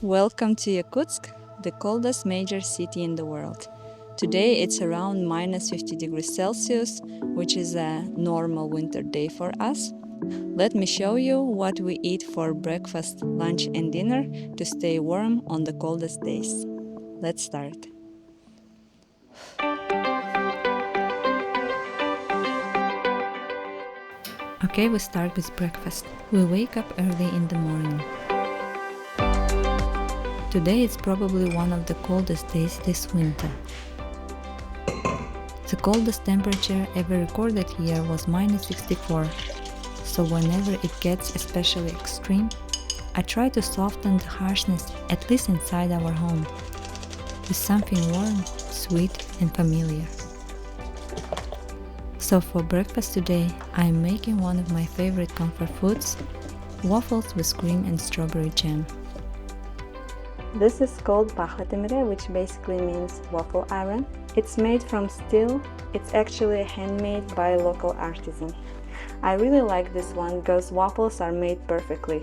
Welcome to Yakutsk, the coldest major city in the world. Today it's around minus 50 degrees Celsius, which is a normal winter day for us. Let me show you what we eat for breakfast, lunch, and dinner to stay warm on the coldest days. Let's start. Okay, we start with breakfast. We wake up early in the morning. Today it's probably one of the coldest days this winter. The coldest temperature ever recorded here was minus 64, so whenever it gets especially extreme, I try to soften the harshness, at least inside our home, with something warm, sweet and familiar. So for breakfast today, I am making one of my favorite comfort foods, waffles with cream and strawberry jam. This is called harshest, which basically means waffle iron. It's made from steel. It's actually handmade by a local artisan. I really like this one because waffles are made perfectly.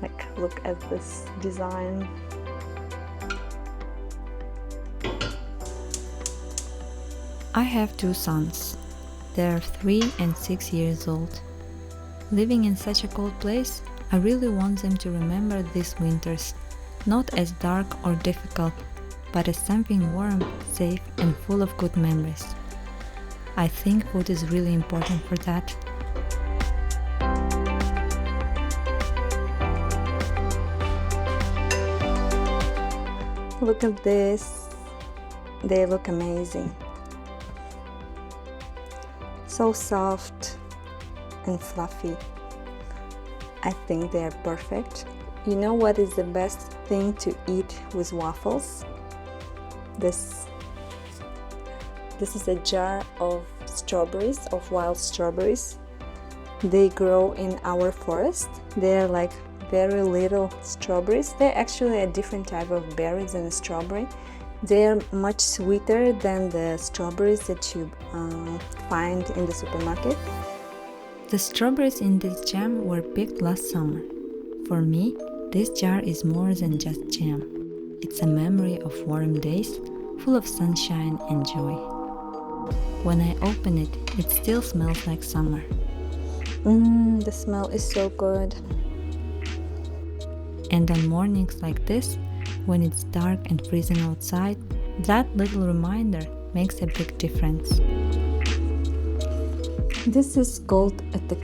Like, look at this design. I have two sons. They are 3 and 6 years old. Living in such a cold place, I really want them to remember these winters, not as dark or difficult, but as something warm, safe and full of good memories. I think food is really important for that. Look at this. They look amazing. So soft and fluffy. I think they are perfect. You know what is the best thing to eat with waffles? This is a jar of strawberries, of wild strawberries. They grow in our forest. They're like very little strawberries. They're actually a different type of berry than a strawberry. They're much sweeter than the strawberries that you find in the supermarket. The strawberries in this jam were picked last summer. For me, this jar is more than just jam. It's a memory of warm days, full of sunshine and joy. When I open it, it still smells like summer. The smell is so good. And on mornings like this, when it's dark and freezing outside, that little reminder makes a big difference. This is called etik.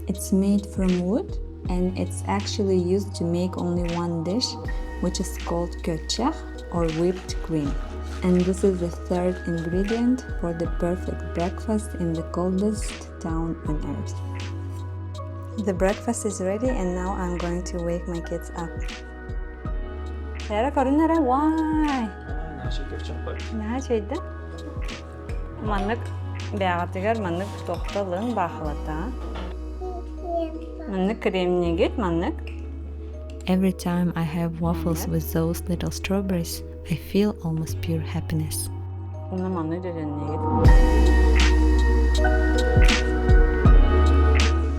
It's made from wood and it's actually used to make only one dish, which is called köçek or whipped cream. And this is the third ingredient for the perfect breakfast in the coldest town on earth. The breakfast is ready and now I'm going to wake my kids up. Why? Manık бәғатыгар манık тоқталын бақылата. Manık kremine git manık. Every time I have waffles with those little strawberries, I feel almost pure happiness.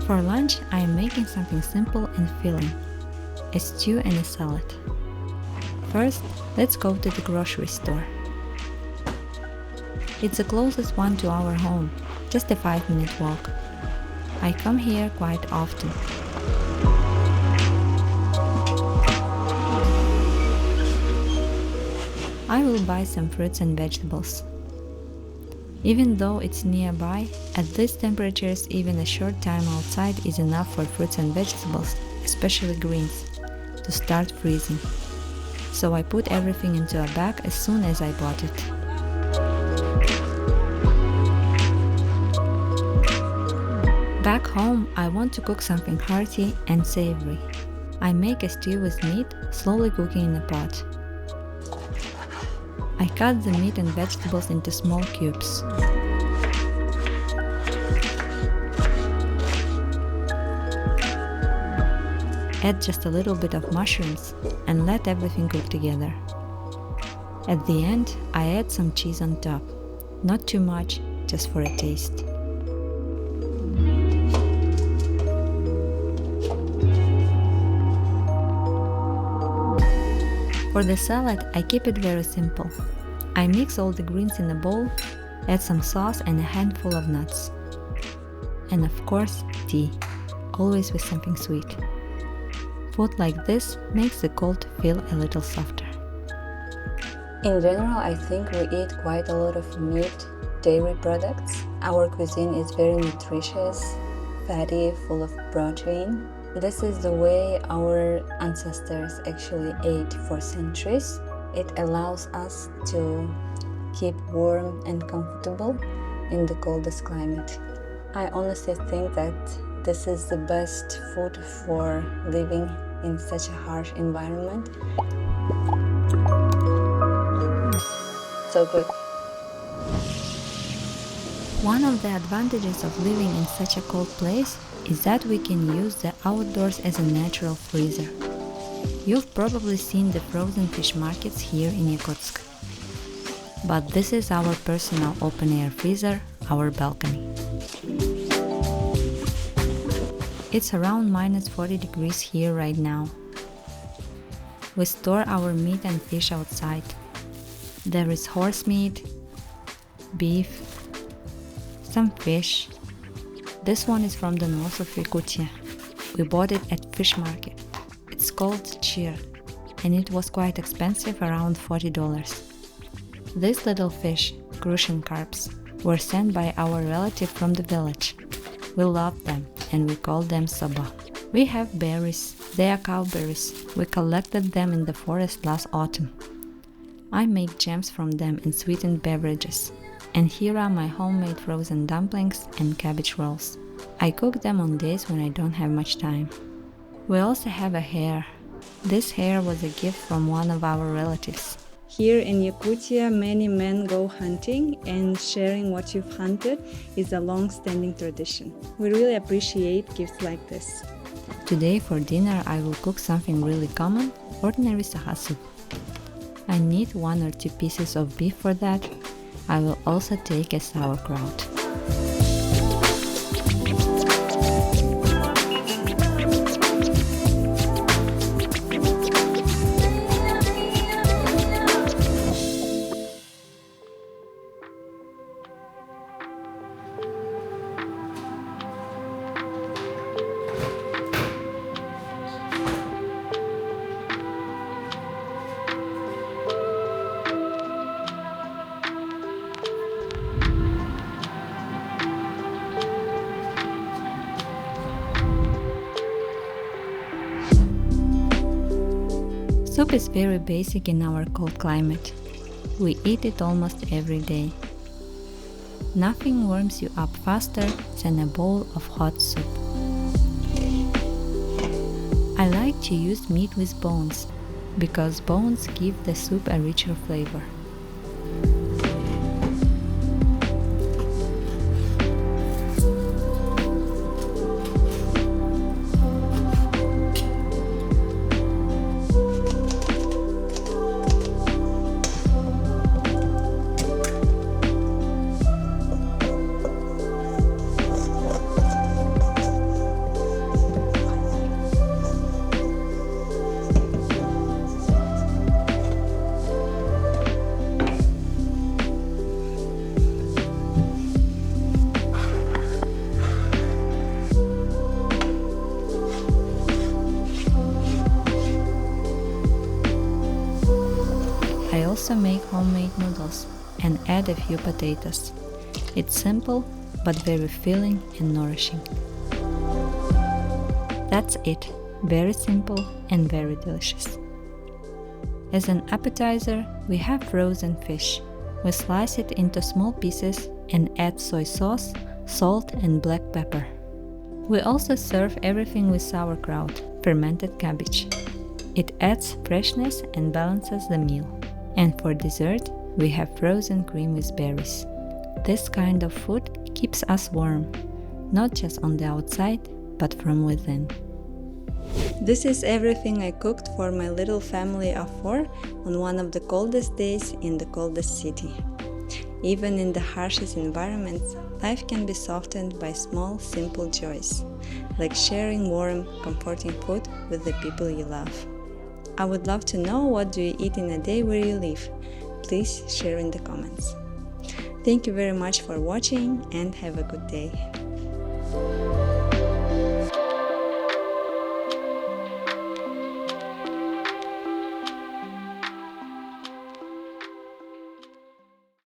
For lunch, I am making something simple and filling, a stew and a salad. First, let's go to the grocery store. It's the closest one to our home, just a 5-minute walk. I come here quite often. I will buy some fruits and vegetables. Even though it's nearby, at these temperatures even a short time outside is enough for fruits and vegetables, especially greens, to start freezing. So I put everything into a bag as soon as I bought it. Back home, I want to cook something hearty and savory. I make a stew with meat, slowly cooking in a pot. I cut the meat and vegetables into small cubes. Add just a little bit of mushrooms and let everything cook together. At the end, I add some cheese on top. Not too much, just for a taste. For the salad, I keep it very simple. I mix all the greens in a bowl, add some sauce and a handful of nuts. And of course, tea, always with something sweet. Food like this makes the cold feel a little softer. In general, I think we eat quite a lot of meat, dairy products. Our cuisine is very nutritious, fatty, full of protein. This is the way our ancestors actually ate for centuries. It allows us to keep warm and comfortable in the coldest climate. I honestly think that this is the best food for living in such a harsh environment. So good. One of the advantages of living in such a cold place is that we can use the outdoors as a natural freezer. You've probably seen the frozen fish markets here in Yakutsk. But this is our personal open-air freezer, our balcony. It's around -40 degrees here right now. We store our meat and fish outside. There is horse meat, beef, some fish. This one is from the north of Yakutia. We bought it at fish market. It's called chir, and it was quite expensive, around $40. These little fish, crucian carps, were sent by our relative from the village. We love them and we call them soba. We have berries, they are cowberries. We collected them in the forest last autumn. I make jams from them in sweetened beverages. And here are my homemade frozen dumplings and cabbage rolls. I cook them on days when I don't have much time. We also have a hare. This hare was a gift from one of our relatives. Here in Yakutia, many men go hunting, and sharing what you've hunted is a long-standing tradition. We really appreciate gifts like this. Today for dinner I will cook something really common, ordinary saha soup. I need 1 or 2 pieces of beef for that. I will also take a sauerkraut. Soup is very basic in our cold climate. We eat it almost every day. Nothing warms you up faster than a bowl of hot soup. I like to use meat with bones, because bones give the soup a richer flavor. I also make homemade noodles and add a few potatoes. It's simple, but very filling and nourishing. That's it, very simple and very delicious. As an appetizer, we have frozen fish. We slice it into small pieces and add soy sauce, salt and black pepper. We also serve everything with sauerkraut, fermented cabbage. It adds freshness and balances the meal. And for dessert, we have frozen cream with berries. This kind of food keeps us warm, not just on the outside, but from within. This is everything I cooked for my little family of 4 on one of the coldest days in the coldest city. Even in the harshest environments, life can be softened by small, simple joys, like sharing warm, comforting food with the people you love. I would love to know, what do you eat in a day where you live? Please share in the comments. Thank you very much for watching and have a good day.